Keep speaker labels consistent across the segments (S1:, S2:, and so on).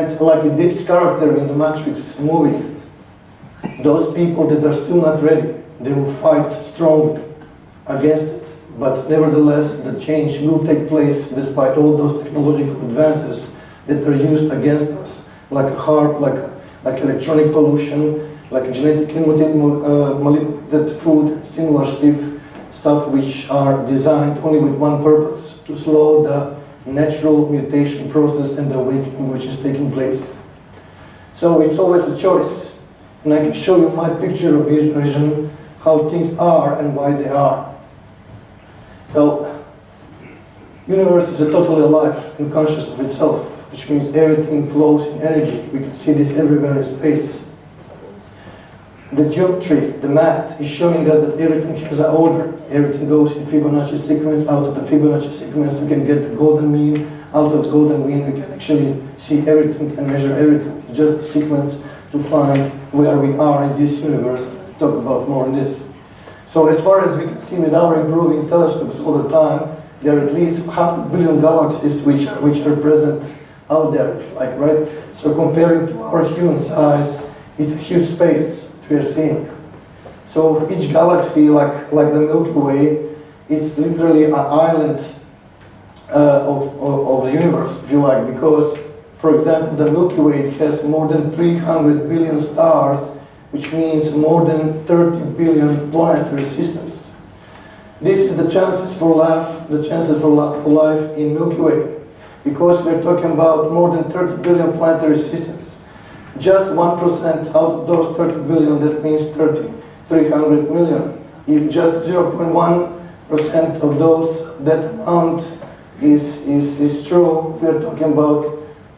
S1: And like this character in the Matrix movie, those people that are still not ready, they will fight strongly against it. But nevertheless, the change will take place despite all those technological advances that are used against us, like like electronic pollution, like genetically manipulated food, similar stuff which are designed only with one purpose, to slow the natural mutation process and the awakening which is taking place. So it's always a choice. And I can show you my picture of vision, how things are and why they are. So, universe is a totally alive and conscious of itself, which means everything flows in energy. We can see this everywhere in space. The geometry, the math, is showing us that everything has an order. Everything goes in Fibonacci sequence. Out of the Fibonacci sequence, we can get the golden mean. Out of the golden mean, we can actually see everything and measure everything. It's just a sequence to find where we are in this universe. I'll talk about more on this. So as far as we can see with our improving telescopes all the time, there are at least 100 billion galaxies which are present out there, if you like, right? So comparing to our human size, it's a huge space that we are seeing. So each galaxy, like the Milky Way, is literally an island of the universe, if you like, because, for example, the Milky Way has more than 300 billion stars, which means more than 30 billion planetary systems. This is the chances for life, for life in Milky Way, because we're talking about more than 30 billion planetary systems. Just 1% out of those 30 billion, that means 300 million. If just 0.1% of those, that amount is true, we're talking about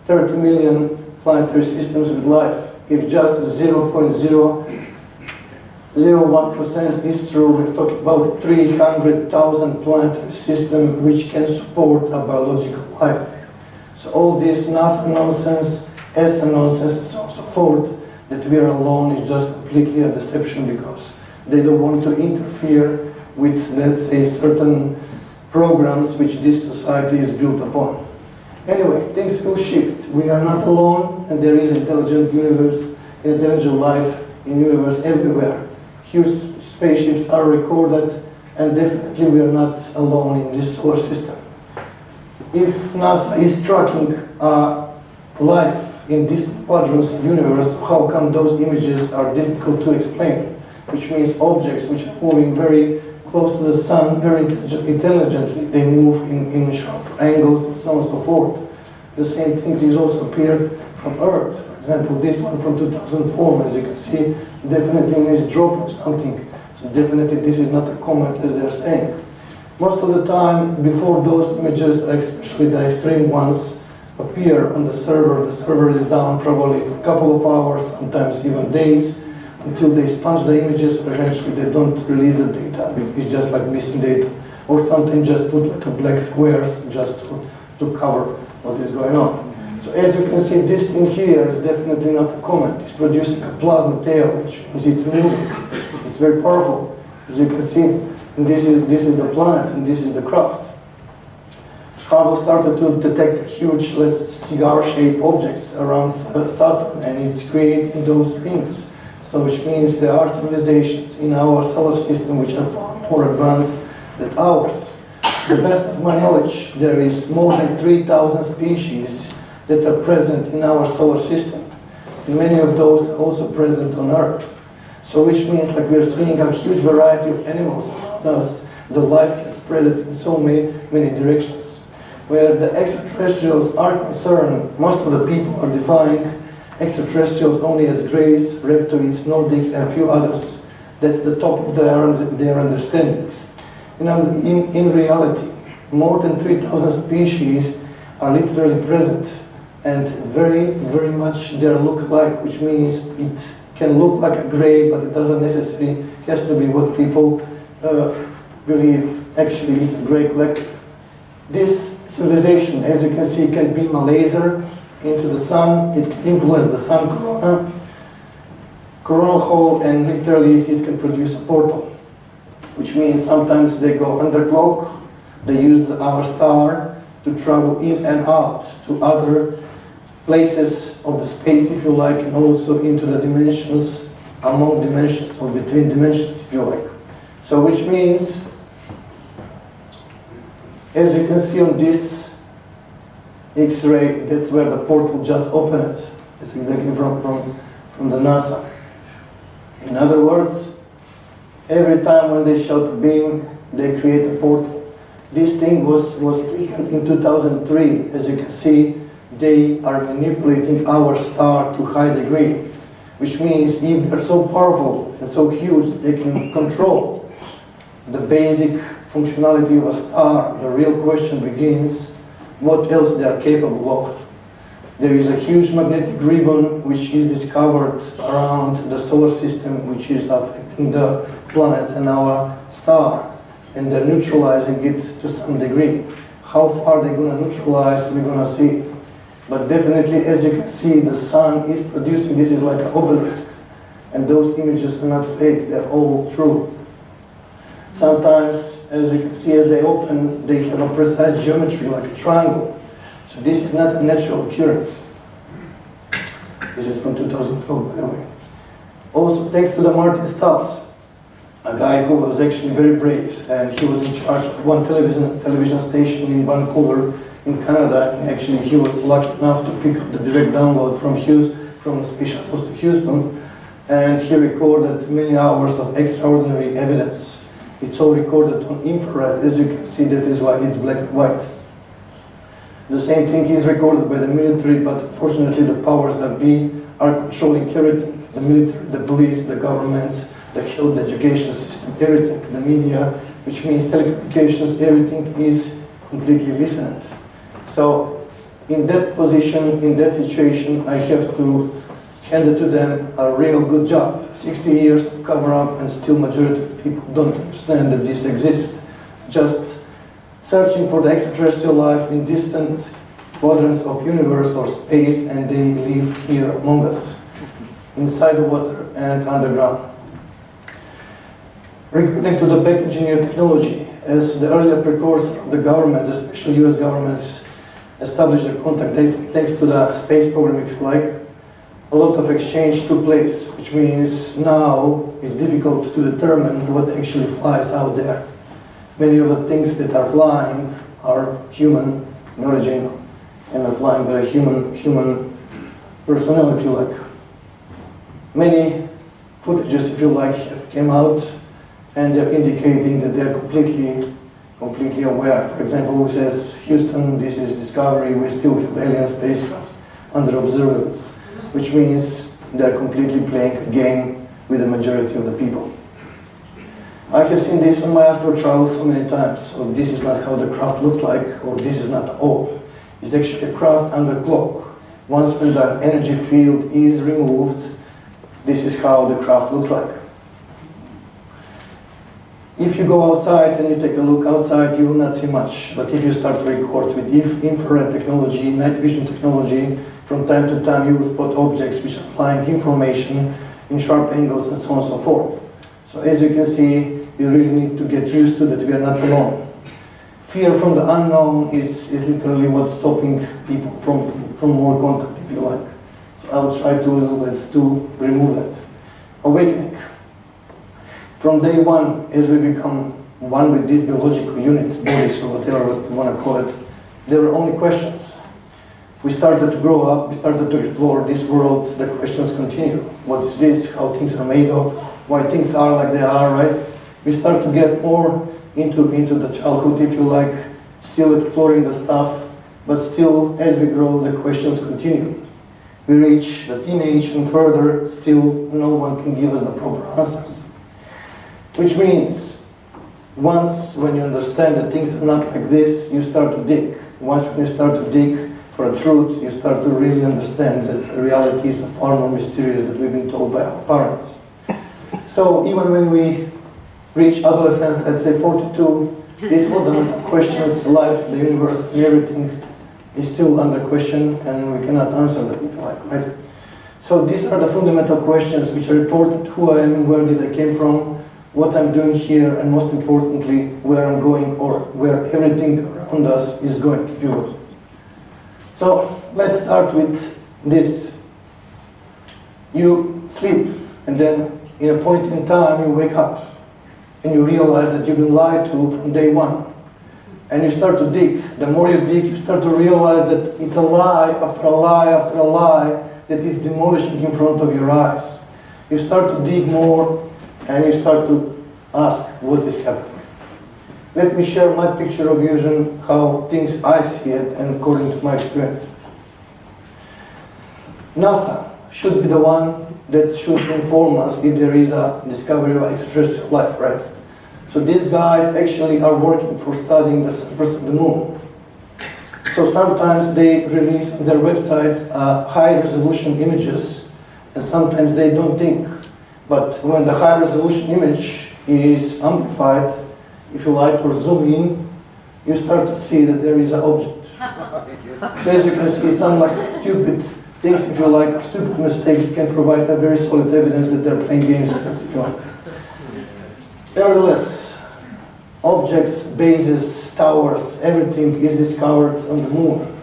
S1: 30 million planetary systems with life. If just 0.001% is true, we're talking about 300,000 planetary systems which can support a biological life. So all this NASA nonsense, ESA nonsense, and so on and so forth, that we are alone is just completely a deception, because they don't want to interfere with, let's say, certain programs which this society is built upon. Anyway, things will shift. We are not alone, and there is intelligent universe, intelligent life in universe everywhere. Huge spaceships are recorded, and definitely we are not alone in this solar system. If NASA is tracking life in distant quadrants of the universe, how come those images are difficult to explain? Which means objects which are moving very close to the sun, very intelligently, they move in sharp angles and so on and so forth. The same things is also appeared from Earth. For example, this one from 2004, as you can see, definitely is dropping something. So definitely this is not a comet as they're saying. Most of the time, before those images, especially the extreme ones, appear on the server is down probably for a couple of hours, sometimes even days, until they sponge the images, or eventually they don't release the data. It's just like missing data. Or something just put like a black squares just to cover what is going on. So as you can see, this thing here is definitely not a comet. It's producing a plasma tail, which means it's moving. It's very powerful, as you can see. And this is the planet, and this is the craft. Hubble started to detect huge, cigar-shaped objects around Saturn, and it's creating those rings. So which means there are civilizations in our solar system which are far more advanced than ours. To the best of my knowledge, there is more than 3,000 species that are present in our solar system. And many of those are also present on Earth. So which means like we're seeing a huge variety of animals around us. The life has spread in so many directions. Where the extraterrestrials are concerned, most of the people are defining extraterrestrials only as greys, reptoids, Nordics, and a few others. That's the top of their understandings. In reality, more than 3,000 species are literally present, and very, very much they look alike, which means it can look like a gray, but it doesn't necessarily has to be what people believe. Actually, it's a gray collective. This civilization, as you can see, can beam a laser into the sun. It can influence the sun coronal hole, and literally it can produce a portal, which means sometimes they go undercloak. They use our star to travel in and out to other places of the space, if you like, and also into the dimensions, among dimensions, or between dimensions, if you like. So which means, as you can see on this X-ray, that's where the portal just opened. It's exactly from the NASA. In other words, every time when they shot a beam, they create a portal. This thing was taken in 2003. As you can see, they are manipulating our star to a high degree, which means if they're so powerful and so huge, they can control the basic functionality of a star. The real question begins, what else they are capable of. There is a huge magnetic ribbon which is discovered around the solar system, which is affecting the planets and our star, and they're neutralizing it to some degree. How far they're going to neutralize, we're going to see. But definitely, as you can see, the sun is producing, this is like an obelisk, and those images are not fake, they're all true. Sometimes, as you can see, as they open, they have a precise geometry, like a triangle. So this is not a natural occurrence. This is from 2012, by the way. Also, thanks to the Martin Stubbs, a guy who was actually very brave, and he was in charge of one television station in Vancouver, in Canada, and actually he was lucky enough to pick up the direct download from space shuttles to Houston, and he recorded many hours of extraordinary evidence. It's all recorded on infrared. As you can see, that is why it's black and white. The same thing is recorded by the military, but unfortunately the powers that be are controlling everything. The military, the police, the governments, the health, the education system, everything, the media, which means telecommunications, everything is completely listened. So in that position, in that situation, I have to hand it to them a real good job. 60 years of cover-up, and still majority of people don't understand that this exists. Just searching for the extraterrestrial life in distant quadrants of universe or space, and they live here among us, inside the water and underground. Regarding to the back engineer technology, as the earlier precursor of the governments, especially US governments, established their contact thanks to the space program, if you like, a lot of exchange took place, which means now it's difficult to determine what actually flies out there. Many of the things that are flying are human in origin, and are flying by human personnel, if you like. Many footages, if you like, have came out, and they're indicating that they're completely aware. For example, who says, Houston, this is Discovery, we still have alien spacecraft under observance, which means they're completely playing a game with the majority of the people. I have seen this on my astral travels so many times. So this is not how the craft looks like, or this is not all. It's actually a craft under cloak. Once when the energy field is removed, this is how the craft looks like. If you go outside and you take a look outside, you will not see much. But if you start to record with infrared technology, night vision technology, from time to time you will spot objects which are flying information in sharp angles and so on and so forth. So as you can see, you really need to get used to that we are not alone. Fear from the unknown is literally what's stopping people from more contact, if you like. So I will try to a little bit to remove that. Awakening. From day one, as we become one with these biological units, bodies, or whatever you want to call it, there were only questions. We started to grow up, we started to explore this world, the questions continue. What is this? How things are made of? Why things are like they are, right? We start to get more into the childhood, if you like, still exploring the stuff, but still, as we grow, the questions continue. We reach the teenage and further, still no one can give us the proper answers. Which means, once when you understand that things are not like this, you start to dig. Once when you start to dig for a truth, you start to really understand that reality is far more mysterious than we've been told by our parents. So even when we reach adolescence, let's say 42, these fundamental questions, life, the universe, and everything is still under question, and we cannot answer them, if you like, right? So these are the fundamental questions which are important: who I am, where did I came from, what I'm doing here, and most importantly, where I'm going, or where everything around us is going, if you will. So let's start with this. You sleep, and then in a point in time you wake up, and you realize that you've been lied to from day one. And you start to dig. The more you dig, you start to realize that it's a lie after a lie after a lie that is demolishing in front of your eyes. You start to dig more, and you start to ask, what is happening? Let me share my picture of vision, how things I see it, and according to my experience. NASA should be the one that should inform us if there is a discovery of extraterrestrial life, right? So these guys actually are working for studying the surface of the moon. So sometimes they release on their websites high-resolution images, and sometimes they don't think. But when the high-resolution image is amplified, if you like, or zoom in, you start to see that there is an object. So as you can see, some like stupid things, if you like, stupid mistakes can provide a very solid evidence that they're playing games with us, if you like. Nevertheless, objects, bases, towers, everything is discovered on the moon.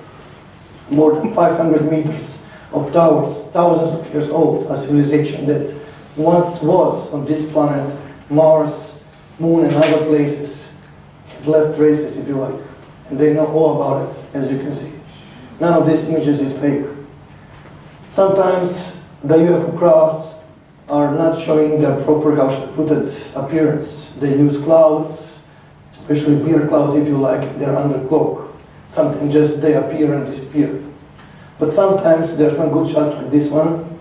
S1: More than 500 meters of towers, thousands of years old, a civilization that once was on this planet, Mars, Moon, and other places, had left traces, if you like. And they know all about it, as you can see. None of these images is fake. Sometimes the UFO crafts are not showing their proper, how should I put it, appearance. They use clouds, especially weird clouds, if you like, they're under cloak. Sometimes just they appear and disappear. But sometimes there are some good shots like this one,